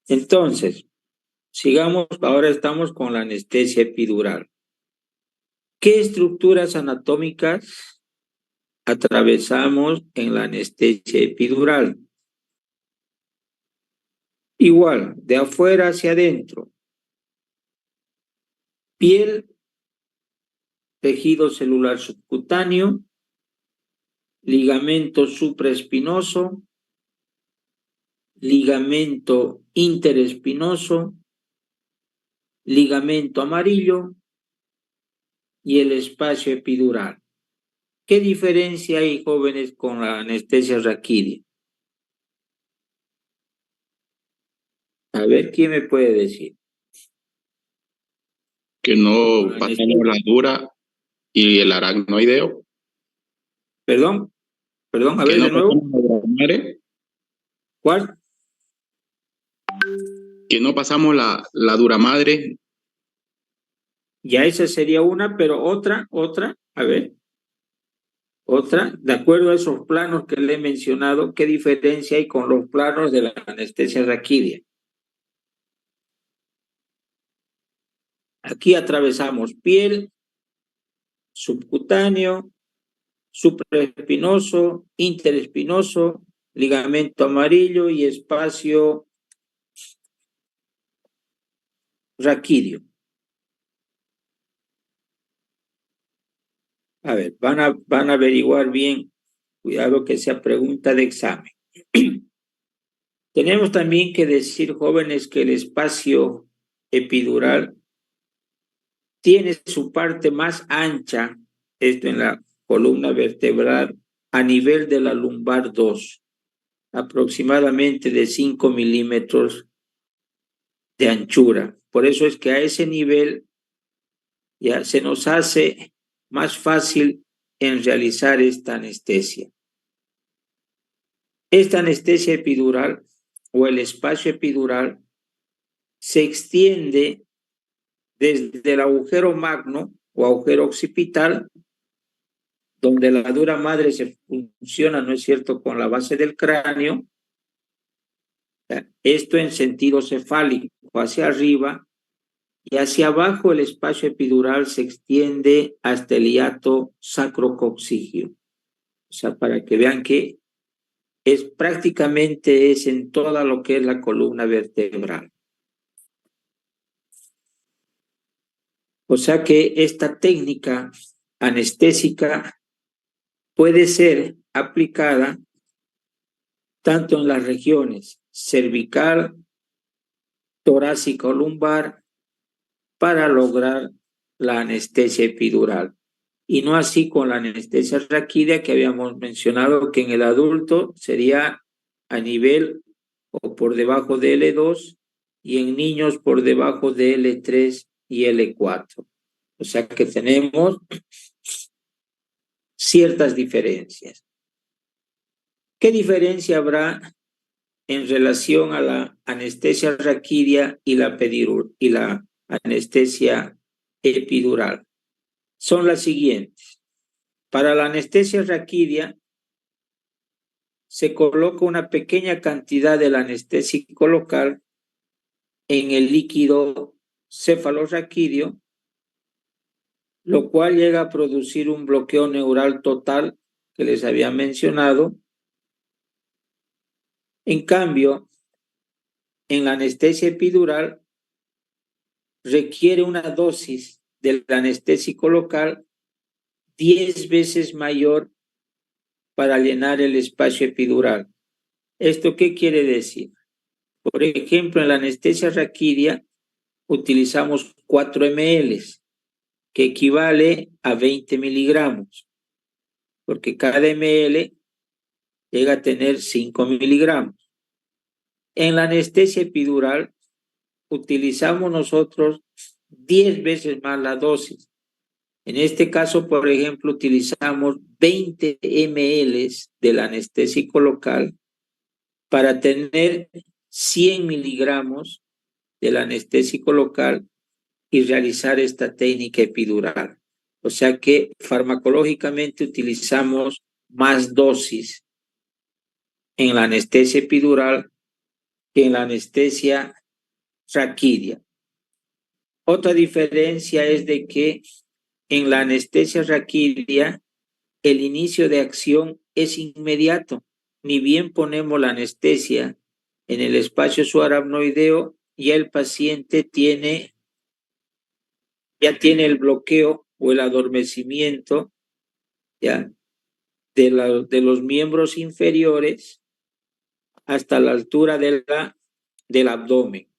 Entonces, sigamos, ahora estamos con la anestesia epidural. ¿Qué estructuras anatómicas atravesamos en la anestesia epidural? Igual, de afuera hacia adentro. Piel, tejido celular subcutáneo, ligamento supraespinoso, ligamento interespinoso, ligamento amarillo y el espacio epidural. ¿Qué diferencia hay, jóvenes, con la anestesia raquídea? A ver, ¿quién me puede decir? Que no pasamos la dura y el aracnoideo. Perdón, a Que ver no de nuevo. pasamos la dura madre. ¿Cuál? Que no pasamos la dura madre. Ya esa sería una, pero otra, a ver, otra, de acuerdo a esos planos que le he mencionado, ¿qué diferencia hay con los planos de la anestesia raquídea? Aquí atravesamos piel, subcutáneo, supraespinoso, interespinoso, ligamento amarillo y espacio raquídeo. A ver, van a averiguar bien, cuidado que sea pregunta de examen. Tenemos también que decir, jóvenes, que el espacio epidural tiene su parte más ancha, esto en la columna vertebral, a nivel de la lumbar 2, aproximadamente de 5 milímetros de anchura. Por eso es que a ese nivel ya se nos hace más fácil en realizar esta anestesia. Esta anestesia epidural o el espacio epidural se extiende desde el agujero magno o agujero occipital, donde la dura madre se funciona, ¿no es cierto?, con la base del cráneo, esto en sentido cefálico, hacia arriba, y hacia abajo el espacio epidural se extiende hasta el hiato sacrococcígeo. O sea, para que vean que prácticamente es en toda lo que es la columna vertebral. O sea que esta técnica anestésica puede ser aplicada tanto en las regiones cervical, torácica o lumbar para lograr la anestesia epidural. Y no así con la anestesia raquídea que habíamos mencionado, que en el adulto sería a nivel o por debajo de L2 y en niños por debajo de L3 y L4. O sea que tenemos ciertas diferencias. ¿Qué diferencia habrá en relación a la anestesia raquídea y la anestesia epidural? Son las siguientes. Para la anestesia raquídea se coloca una pequeña cantidad del anestésico local en el líquido cefalorraquídeo, lo cual llega a producir un bloqueo neural total que les había mencionado. En cambio, en la anestesia epidural requiere una dosis del anestésico local 10 veces mayor para llenar el espacio epidural. ¿Esto qué quiere decir? Por ejemplo, en la anestesia raquídea utilizamos 4 ml, que equivale a 20 miligramos, porque cada ml llega a tener 5 miligramos. En la anestesia epidural utilizamos nosotros 10 veces más la dosis. En este caso, por ejemplo, utilizamos 20 ml del anestésico local para tener 100 miligramos del anestésico local y realizar esta técnica epidural. O sea que farmacológicamente utilizamos más dosis en la anestesia epidural que en la anestesia raquídea. Otra diferencia es de que en la anestesia raquídea el inicio de acción es inmediato. Ni bien ponemos la anestesia en el espacio subaracnoideo, ya el paciente ya tiene el bloqueo o el adormecimiento ya de los miembros inferiores hasta la altura del abdomen.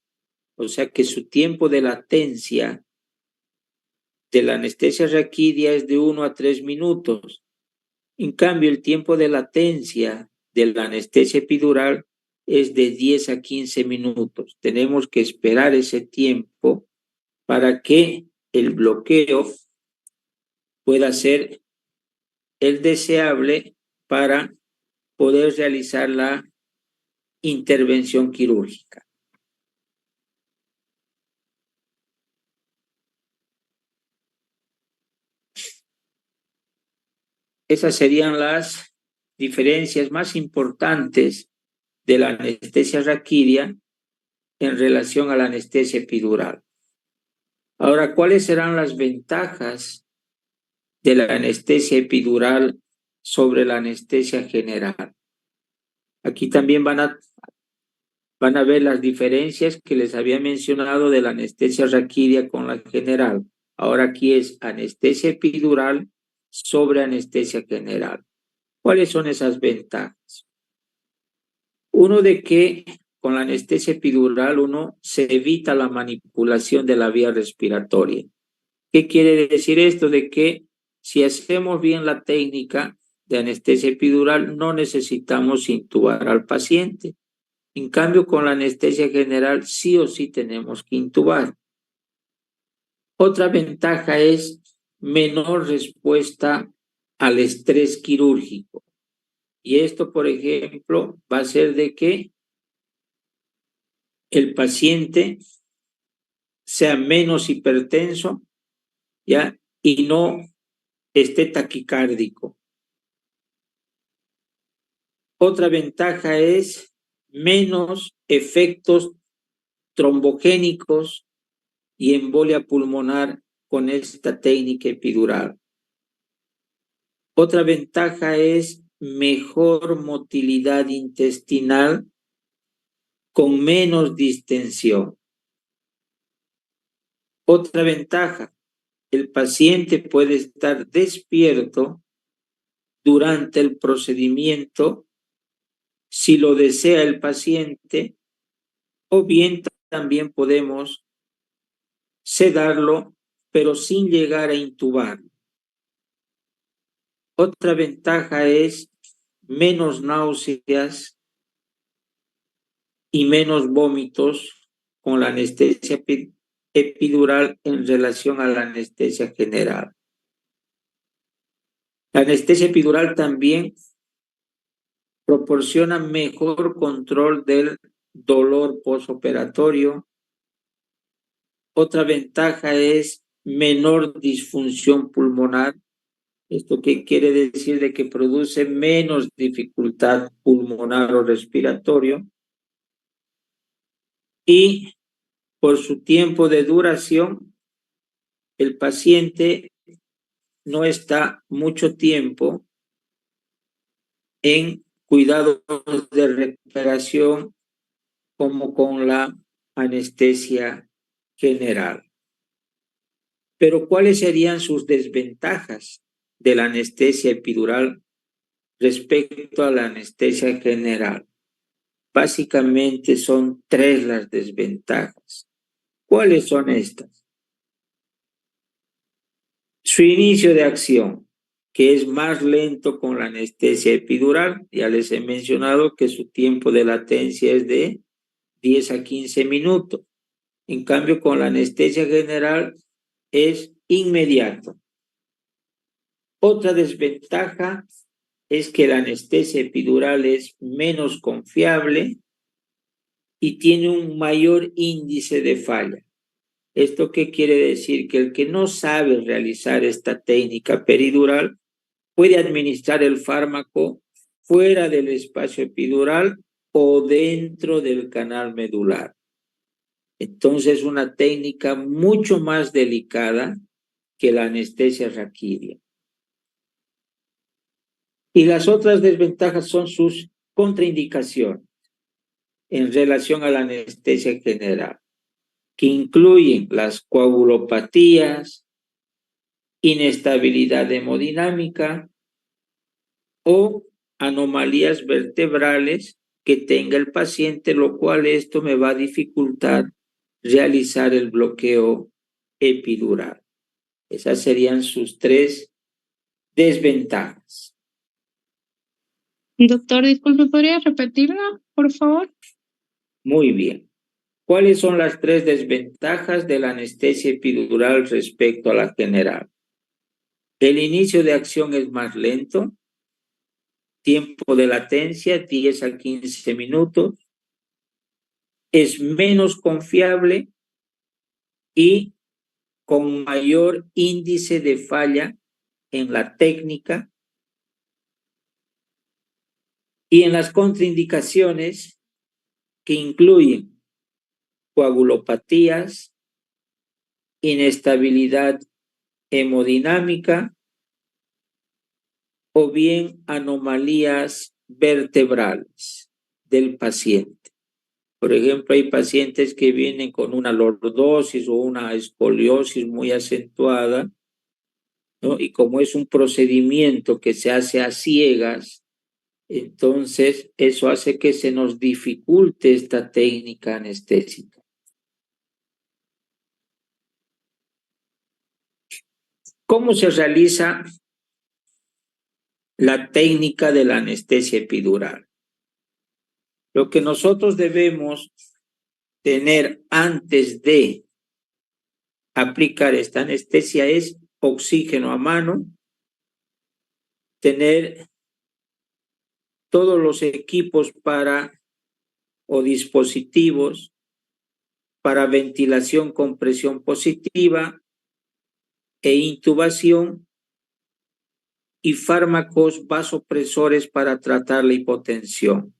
O sea que su tiempo de latencia de la anestesia raquídea es de 1 a 3 minutos. En cambio, el tiempo de latencia de la anestesia epidural es de 10 a 15 minutos. Tenemos que esperar ese tiempo para que el bloqueo pueda ser el deseable para poder realizar la intervención quirúrgica. Esas serían las diferencias más importantes de la anestesia raquídea en relación a la anestesia epidural. Ahora, ¿cuáles serán las ventajas de la anestesia epidural sobre la anestesia general? Aquí también van a ver las diferencias que les había mencionado de la anestesia raquídea con la general. Ahora aquí es anestesia epidural sobre anestesia general. ¿Cuáles son esas ventajas? Uno, de que con la anestesia epidural uno se evita la manipulación de la vía respiratoria. ¿Qué quiere decir esto? De que si hacemos bien la técnica de anestesia epidural no necesitamos intubar al paciente. En cambio, con la anestesia general sí o sí tenemos que intubar. Otra ventaja es menor respuesta al estrés quirúrgico. Y esto, por ejemplo, va a ser de que el paciente sea menos hipertenso, ¿ya? Y no esté taquicárdico. Otra ventaja es menos efectos trombogénicos y embolia pulmonar con esta técnica epidural. Otra ventaja es mejor motilidad intestinal con menos distensión. Otra ventaja, el paciente puede estar despierto durante el procedimiento si lo desea el paciente, o bien también podemos sedarlo, pero sin llegar a intubar. Otra ventaja es menos náuseas y menos vómitos con la anestesia epidural en relación a la anestesia general. La anestesia epidural también proporciona mejor control del dolor postoperatorio. Otra ventaja es menor disfunción pulmonar. ¿Esto qué quiere decir? De que produce menos dificultad pulmonar o respiratorio. Y por su tiempo de duración, el paciente no está mucho tiempo en cuidados de recuperación como con la anestesia general. Pero ¿cuáles serían sus desventajas de la anestesia epidural respecto a la anestesia general? Básicamente son 3 las desventajas. ¿Cuáles son estas? Su inicio de acción, que es más lento con la anestesia epidural. Ya les he mencionado que su tiempo de latencia es de 10 a 15 minutos. En cambio, con la anestesia general es inmediato. Otra desventaja es que la anestesia epidural es menos confiable y tiene un mayor índice de falla. ¿Esto qué quiere decir? Que el que no sabe realizar esta técnica peridural puede administrar el fármaco fuera del espacio epidural o dentro del canal medular. Entonces, una técnica mucho más delicada que la anestesia raquídea. Y las otras desventajas son sus contraindicaciones en relación a la anestesia general, que incluyen las coagulopatías, inestabilidad hemodinámica o anomalías vertebrales que tenga el paciente, lo cual esto me va a dificultar realizar el bloqueo epidural. Esas serían sus tres desventajas. Doctor, disculpe, ¿podría repetirla, por favor? Muy bien. ¿Cuáles son las tres desventajas de la anestesia epidural respecto a la general? El inicio de acción es más lento, tiempo de latencia 10 a 15 minutos, es menos confiable y con mayor índice de falla en la técnica. Y en las contraindicaciones que incluyen coagulopatías, inestabilidad hemodinámica o bien anomalías vertebrales del paciente. Por ejemplo, hay pacientes que vienen con una lordosis o una escoliosis muy acentuada, ¿no? Y como es un procedimiento que se hace a ciegas, entonces eso hace que se nos dificulte esta técnica anestésica. ¿Cómo se realiza la técnica de la anestesia epidural? Lo que nosotros debemos tener antes de aplicar esta anestesia es oxígeno a mano, tener todos los equipos o dispositivos para ventilación con presión positiva e intubación y fármacos vasopresores para tratar la hipotensión.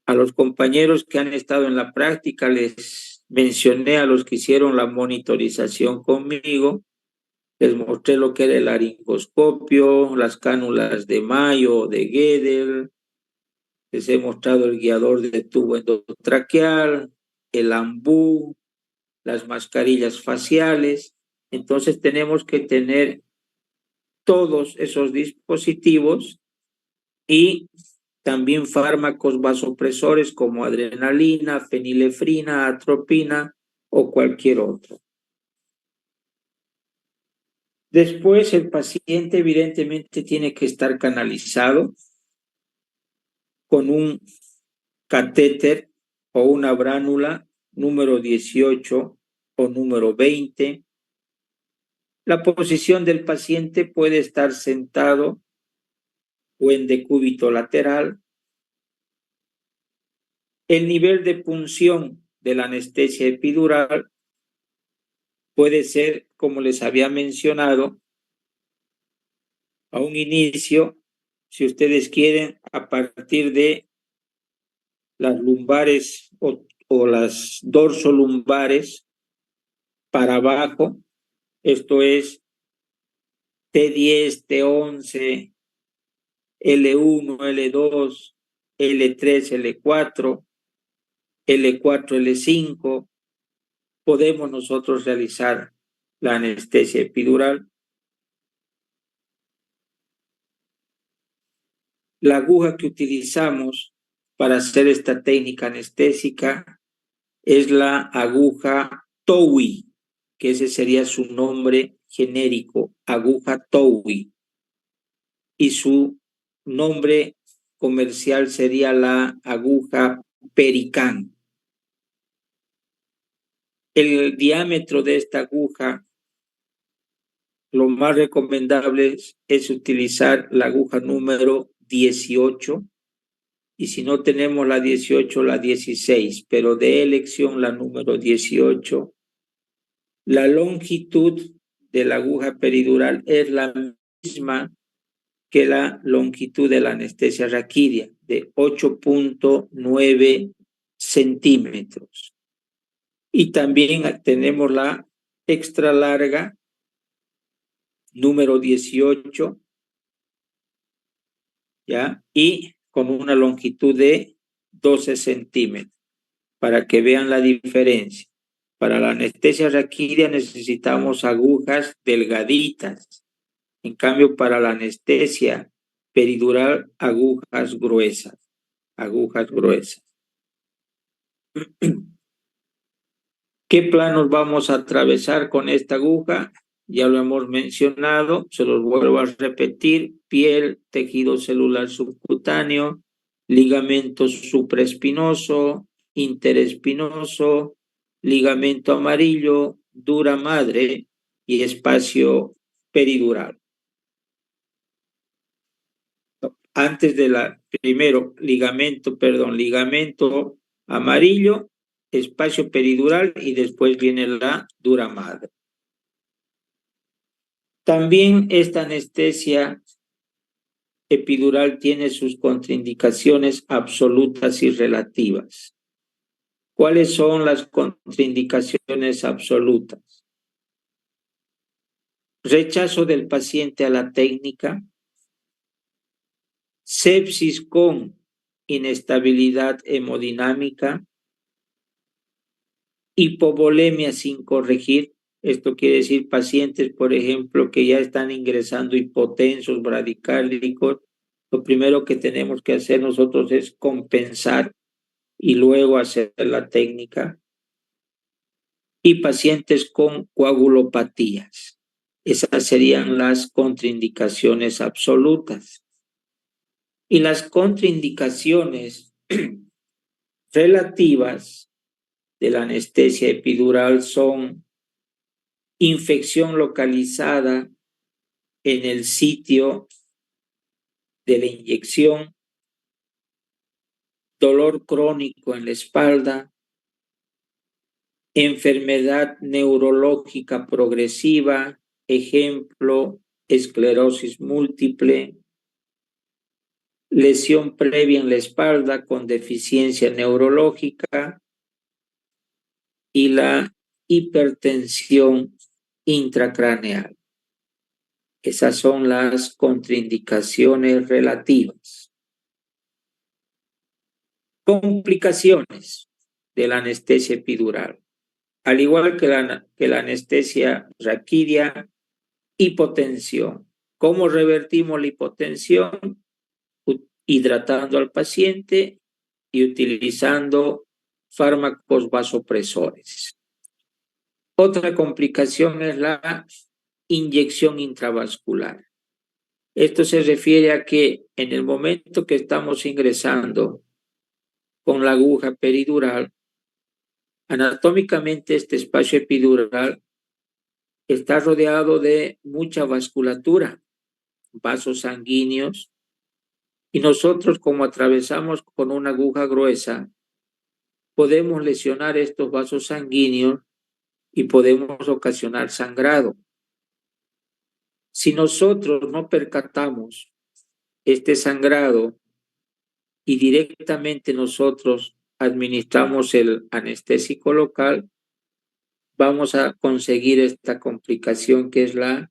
A los compañeros que han estado en la práctica les mencioné, a los que hicieron la monitorización conmigo, les mostré lo que era el laringoscopio, las cánulas de Mayo, de Guedel, les he mostrado el guiador de tubo endotraqueal, el ambú, las mascarillas faciales. Entonces tenemos que tener todos esos dispositivos y también fármacos vasopresores como adrenalina, fenilefrina, atropina o cualquier otro. Después el paciente evidentemente tiene que estar canalizado con un catéter o una bránula número 18 o número 20. La posición del paciente puede estar sentado o en decúbito lateral. El nivel de punción de la anestesia epidural puede ser, como les había mencionado, a un inicio, si ustedes quieren, a partir de las lumbares o las dorsolumbares para abajo, esto es T10, T11, L1, L2, L3, L4, L4, L5, podemos nosotros realizar la anestesia epidural. La aguja que utilizamos para hacer esta técnica anestésica es la aguja TOWI, que ese sería su nombre genérico, aguja TOWI, y su nombre comercial sería la aguja Perican. El diámetro de esta aguja, lo más recomendable es utilizar la aguja número 18, y si no tenemos la 18, la 16, pero de elección la número 18. La longitud de la aguja peridural es la misma que la longitud de la anestesia raquídea, de 8.9 centímetros. Y también tenemos la extra larga, número 18, ¿ya? Y con una longitud de 12 centímetros, para que vean la diferencia. Para la anestesia raquídea necesitamos agujas delgaditas. En cambio, para la anestesia peridural, agujas gruesas. Agujas gruesas. ¿Qué planos vamos a atravesar con esta aguja? Ya lo hemos mencionado, se los vuelvo a repetir: piel, tejido celular subcutáneo, ligamento supraespinoso, interespinoso, ligamento amarillo, dura madre y espacio peridural. Antes de primero, ligamento amarillo, espacio peridural y después viene la dura madre. También esta anestesia epidural tiene sus contraindicaciones absolutas y relativas. ¿Cuáles son las contraindicaciones absolutas? Rechazo del paciente a la técnica, sepsis con inestabilidad hemodinámica, hipovolemia sin corregir. Esto quiere decir pacientes, por ejemplo, que ya están ingresando hipotensos, bradicárdicos. Lo primero que tenemos que hacer nosotros es compensar y luego hacer la técnica. Y pacientes con coagulopatías. Esas serían las contraindicaciones absolutas. Y las contraindicaciones relativas de la anestesia epidural son infección localizada en el sitio de la inyección, dolor crónico en la espalda, enfermedad neurológica progresiva, ejemplo, esclerosis múltiple, lesión previa en la espalda con deficiencia neurológica y la hipertensión intracraneal. Esas son las contraindicaciones relativas. Complicaciones de la anestesia epidural. Al igual que la anestesia raquídea, hipotensión. ¿Cómo revertimos la hipotensión? Hidratando al paciente y utilizando fármacos vasopresores. Otra complicación es la inyección intravascular. Esto se refiere a que en el momento que estamos ingresando con la aguja peridural, anatómicamente este espacio epidural está rodeado de mucha vasculatura, vasos sanguíneos, y nosotros, como atravesamos con una aguja gruesa, podemos lesionar estos vasos sanguíneos y podemos ocasionar sangrado. Si nosotros no percatamos este sangrado y directamente nosotros administramos el anestésico local, vamos a conseguir esta complicación que es la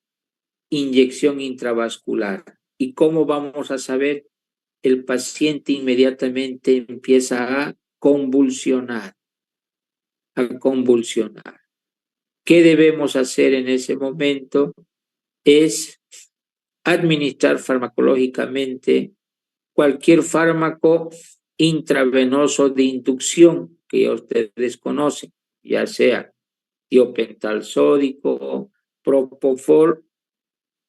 inyección intravascular. ¿Y cómo vamos a saber? El paciente inmediatamente empieza a convulsionar. ¿Qué debemos hacer en ese momento? Es administrar farmacológicamente cualquier fármaco intravenoso de inducción que ya ustedes conocen, ya sea tiopental sódico, propofol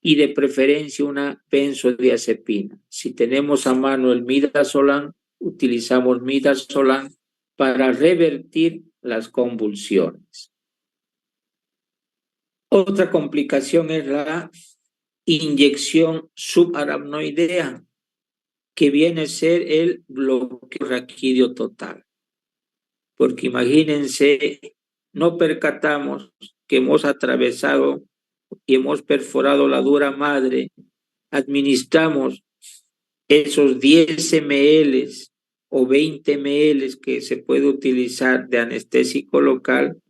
y de preferencia una benzodiazepina. Si tenemos a mano el midazolam, utilizamos midazolam para revertir las convulsiones. Otra complicación es la inyección subaracnoidea, que viene a ser el bloqueo raquídeo total. Porque imagínense, no percatamos que hemos atravesado y hemos perforado la dura madre administramos esos 10 ml o 20 ml que se puede utilizar de anestésico local,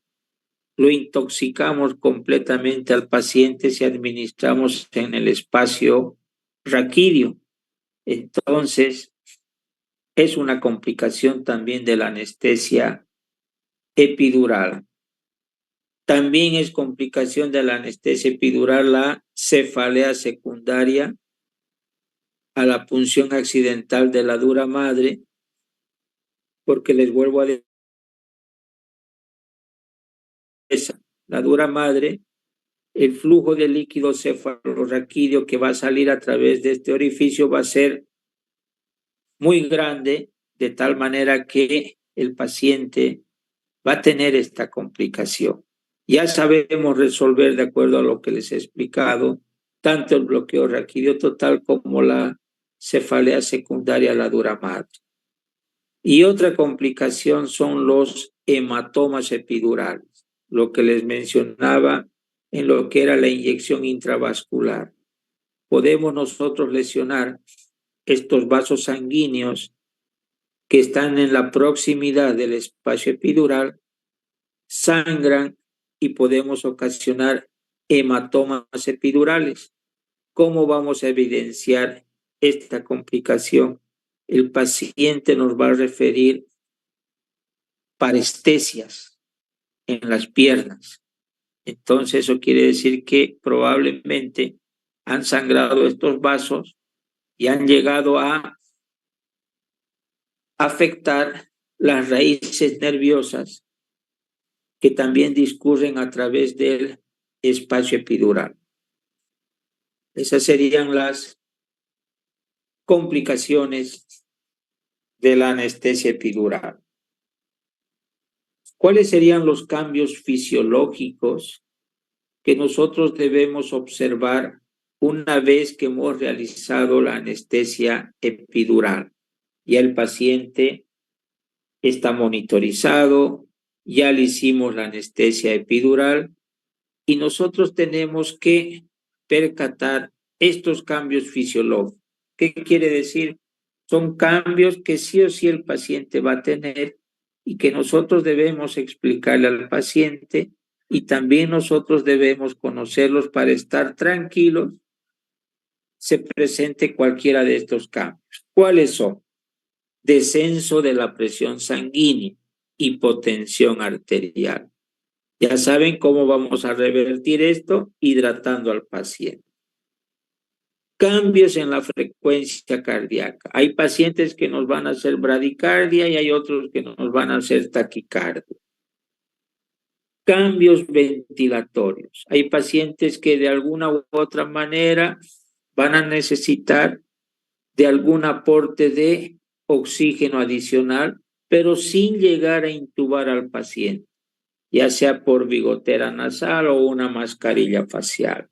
lo intoxicamos completamente al paciente si administramos en el espacio raquídeo. Entonces, es una complicación también de la anestesia epidural. También es complicación de la anestesia epidural la cefalea secundaria a la punción accidental de la dura madre, porque les vuelvo a decir, la dura madre, el flujo de líquido cefalorraquídeo que va a salir a través de este orificio va a ser muy grande, de tal manera que el paciente va a tener esta complicación. Ya sabemos resolver, de acuerdo a lo que les he explicado, tanto el bloqueo raquídeo total como la cefalea secundaria a la dura madre. Y otra complicación son los hematomas epidurales, lo que les mencionaba en lo que era la inyección intravascular. Podemos nosotros lesionar estos vasos sanguíneos que están en la proximidad del espacio epidural, sangran y podemos ocasionar hematomas epidurales. ¿Cómo vamos a evidenciar esta complicación? El paciente nos va a referir parestesias en las piernas. Entonces eso quiere decir que probablemente han sangrado estos vasos y han llegado a afectar las raíces nerviosas que también discurren a través del espacio epidural. Esas serían las complicaciones de la anestesia epidural. ¿Cuáles serían los cambios fisiológicos que nosotros debemos observar una vez que hemos realizado la anestesia epidural? Ya el paciente está monitorizado, ya le hicimos la anestesia epidural y nosotros tenemos que percatar estos cambios fisiológicos. ¿Qué quiere decir? Son cambios que sí o sí el paciente va a tener y que nosotros debemos explicarle al paciente y también nosotros debemos conocerlos para estar tranquilos se presente cualquiera de estos cambios. ¿Cuáles son? Descenso de la presión sanguínea, hipotensión arterial. Ya saben cómo vamos a revertir esto, hidratando al paciente. Cambios en la frecuencia cardíaca. Hay pacientes que nos van a hacer bradicardia y hay otros que nos van a hacer taquicardia. Cambios ventilatorios. Hay pacientes que de alguna u otra manera van a necesitar de algún aporte de oxígeno adicional, pero sin llegar a intubar al paciente, ya sea por bigotera nasal o una mascarilla facial.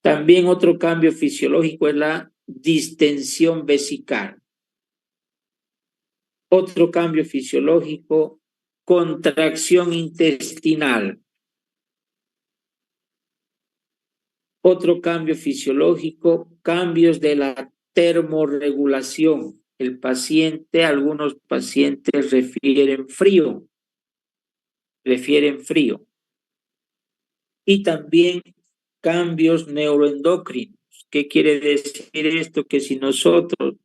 También otro cambio fisiológico es la distensión vesical. Otro cambio fisiológico, contracción intestinal. Otro cambio fisiológico, cambios de la termorregulación. El paciente, algunos pacientes refieren frío. Y también cambios neuroendocrinos. ¿Qué quiere decir esto? Que si nosotros,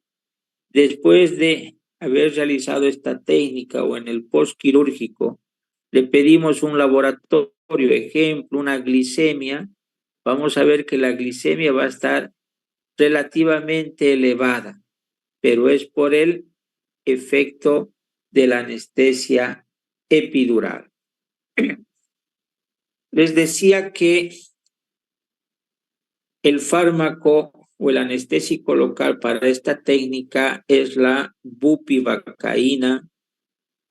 después de haber realizado esta técnica o en el postquirúrgico, le pedimos un laboratorio, ejemplo, una glicemia, vamos a ver que la glicemia va a estar relativamente elevada, pero es por el efecto de la anestesia epidural. Les decía que el fármaco o el anestésico local para esta técnica es la bupivacaína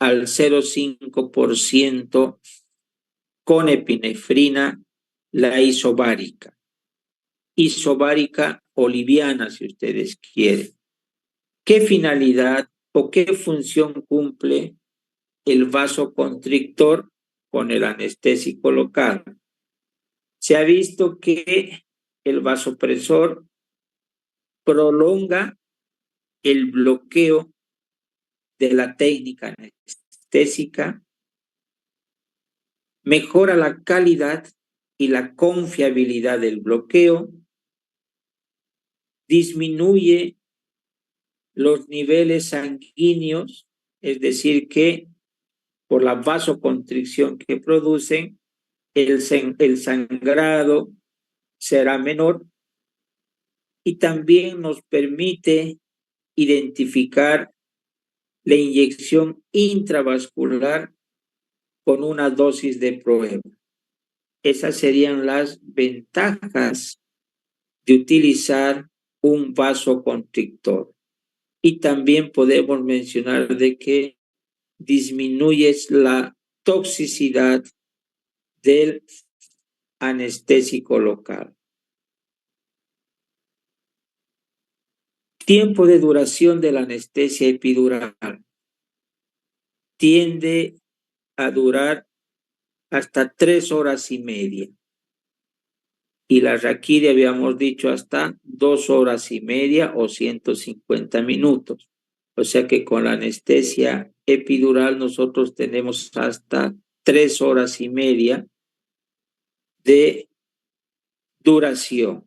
al 0,5% con epinefrina, la isobárica oliviana, si ustedes quieren. ¿Qué finalidad o qué función cumple el vasoconstrictor con el anestésico local? Se ha visto que el vasopresor prolonga el bloqueo de la técnica anestésica, mejora la calidad y la confiabilidad del bloqueo, disminuye los niveles sanguíneos, es decir, que por la vasoconstricción que producen, el sangrado será menor, y también nos permite identificar la inyección intravascular con una dosis de prueba. Esas serían las ventajas de utilizar un vasoconstrictor. Y también podemos mencionar de que disminuyes la toxicidad del anestésico local. Tiempo de duración de la anestesia epidural tiende a durar hasta 3 horas y media. Y la raquidia habíamos dicho hasta 2 horas y media o 150 minutos. O sea que con la anestesia epidural nosotros tenemos hasta 3 horas y media de duración.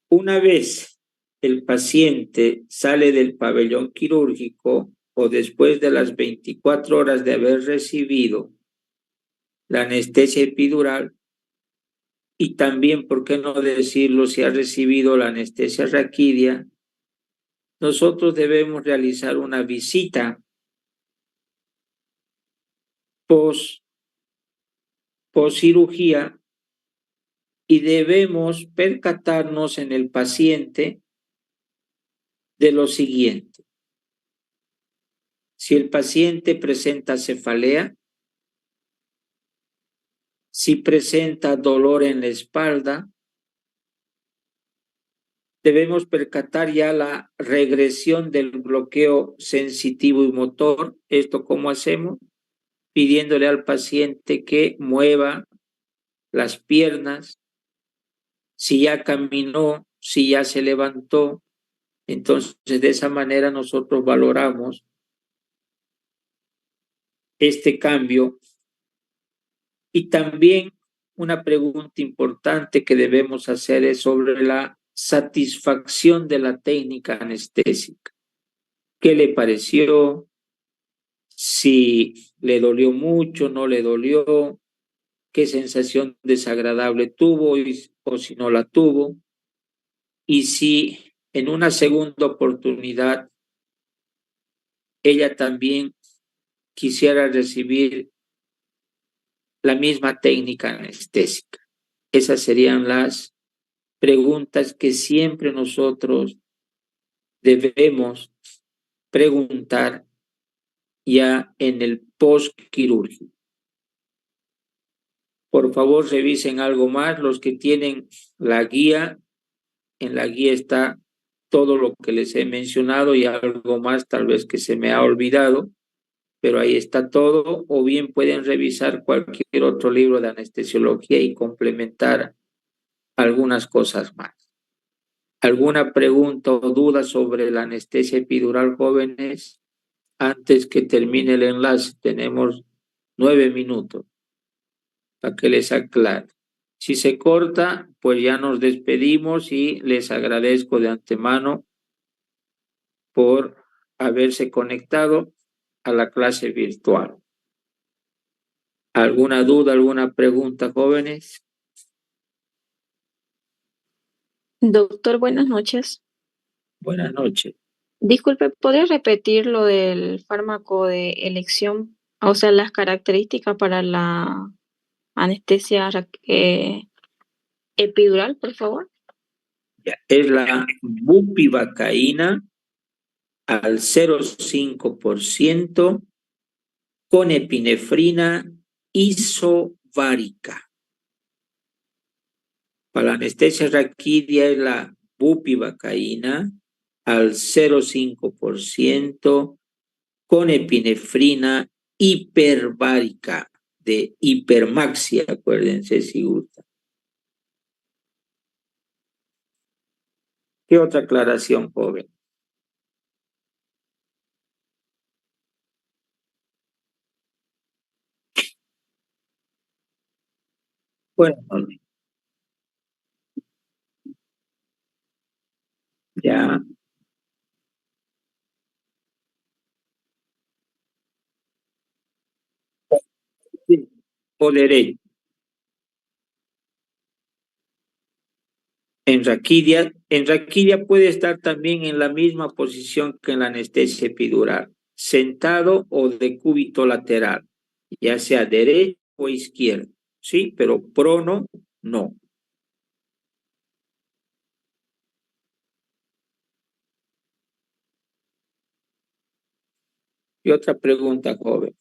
Una vez el paciente sale del pabellón quirúrgico o después de las 24 horas de haber recibido la anestesia epidural, y también, ¿por qué no decirlo, si ha recibido la anestesia raquidia, nosotros debemos realizar una visita post cirugía y debemos percatarnos en el paciente de lo siguiente. Si el paciente presenta cefalea, si presenta dolor en la espalda, debemos percatar ya la regresión del bloqueo sensitivo y motor. ¿Esto cómo hacemos? Pidiéndole al paciente que mueva las piernas, si ya caminó, si ya se levantó. Entonces, de esa manera nosotros valoramos este cambio. Y también una pregunta importante que debemos hacer es sobre la satisfacción de la técnica anestésica. ¿Qué le pareció? Si le dolió mucho, no le dolió, qué sensación desagradable tuvo o si no la tuvo, y si en una segunda oportunidad ella también quisiera recibir la misma técnica anestésica. Esas serían las preguntas que siempre nosotros debemos preguntar ya en el postquirúrgico. Por favor, revisen algo más. Los que tienen la guía, en la guía está todo lo que les he mencionado y algo más tal vez que se me ha olvidado, pero ahí está todo, o bien pueden revisar cualquier otro libro de anestesiología y complementar algunas cosas más. ¿Alguna pregunta o duda sobre la anestesia epidural, jóvenes? Antes que termine el enlace, tenemos 9 minutos para que les aclare. Si se corta, pues ya nos despedimos y les agradezco de antemano por haberse conectado a la clase virtual. ¿Alguna duda, alguna pregunta, jóvenes? Doctor, buenas noches. Buenas noches. Disculpe, ¿podría repetir lo del fármaco de elección? O sea, las características para la anestesia epidural, por favor. Ya, es la bupivacaína al 0,5% con epinefrina isovárica. Para la anestesia raquidia es la bupivacaína al 0,5% con epinefrina hipervárica. de hipermaxia, acuérdense si gusta. ¿Qué otra aclaración, joven? Bueno, ya. Sí, o derecho. En raquidia puede estar también en la misma posición que en la anestesia epidural, sentado o de cúbito lateral, ya sea derecho o izquierdo, ¿sí? Pero prono, no. Y otra pregunta, joven.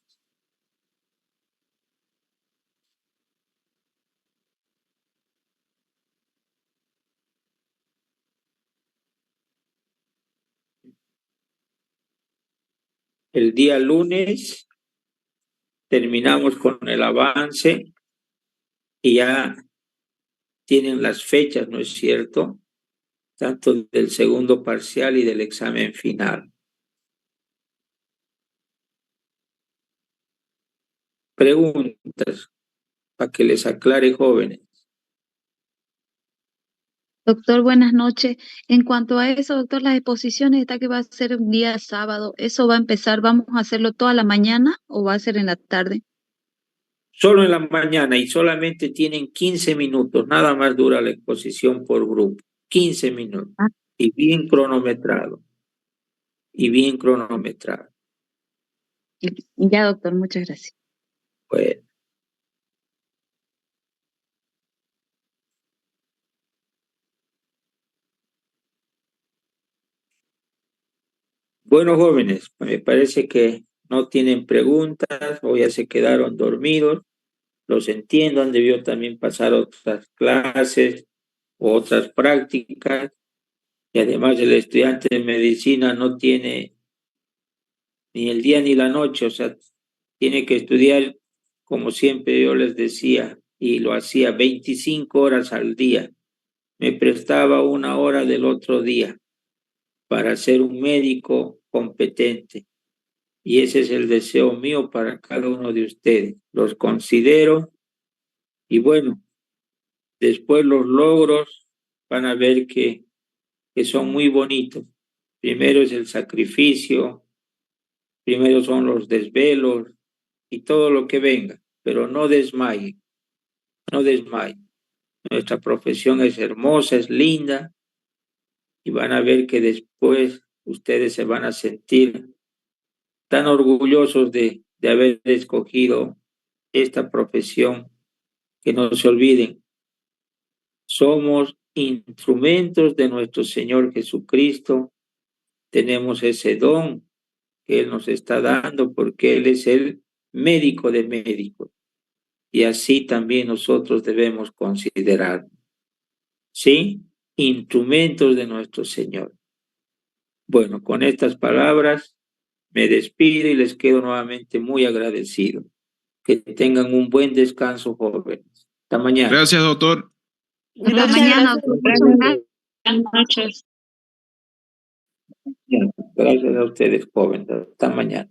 El día lunes terminamos con el avance y ya tienen las fechas, ¿no es cierto? Tanto del segundo parcial y del examen final. Preguntas para que les aclare, jóvenes. Doctor, buenas noches. En cuanto a eso, doctor, las exposiciones está que va a ser un día sábado. ¿Eso va a empezar? ¿Vamos a hacerlo toda la mañana o va a ser en la tarde? Solo en la mañana y solamente tienen 15 minutos, nada más dura la exposición por grupo. 15 minutos. Ah. Y bien cronometrado. Y bien cronometrado. Ya, doctor, muchas gracias. Pues, bueno, jóvenes, me parece que no tienen preguntas o ya se quedaron dormidos. Los entiendo, han debido también pasar otras clases o otras prácticas. Y además el estudiante de medicina no tiene ni el día ni la noche, o sea, tiene que estudiar, como siempre yo les decía, y lo hacía 25 horas al día. Me prestaba 1 hora del otro día para ser un médico competente. Y ese es el deseo mío para cada uno de ustedes. Los considero y bueno, después los logros van a ver que son muy bonitos. Primero es el sacrificio, primero son los desvelos y todo lo que venga, pero no desmaye, no desmaye. Nuestra profesión es hermosa, es linda y van a ver que después ustedes se van a sentir tan orgullosos de haber escogido esta profesión, que no se olviden, somos instrumentos de nuestro Señor Jesucristo, tenemos ese don que Él nos está dando porque Él es el médico de médicos y así también nosotros debemos considerar, ¿sí? Instrumentos de nuestro Señor. Bueno, con estas palabras me despido y les quedo nuevamente muy agradecido. Que tengan un buen descanso, jóvenes. Hasta mañana. Gracias, doctor. Hasta mañana, doctor. Buenas noches. Gracias a ustedes, jóvenes. Hasta mañana.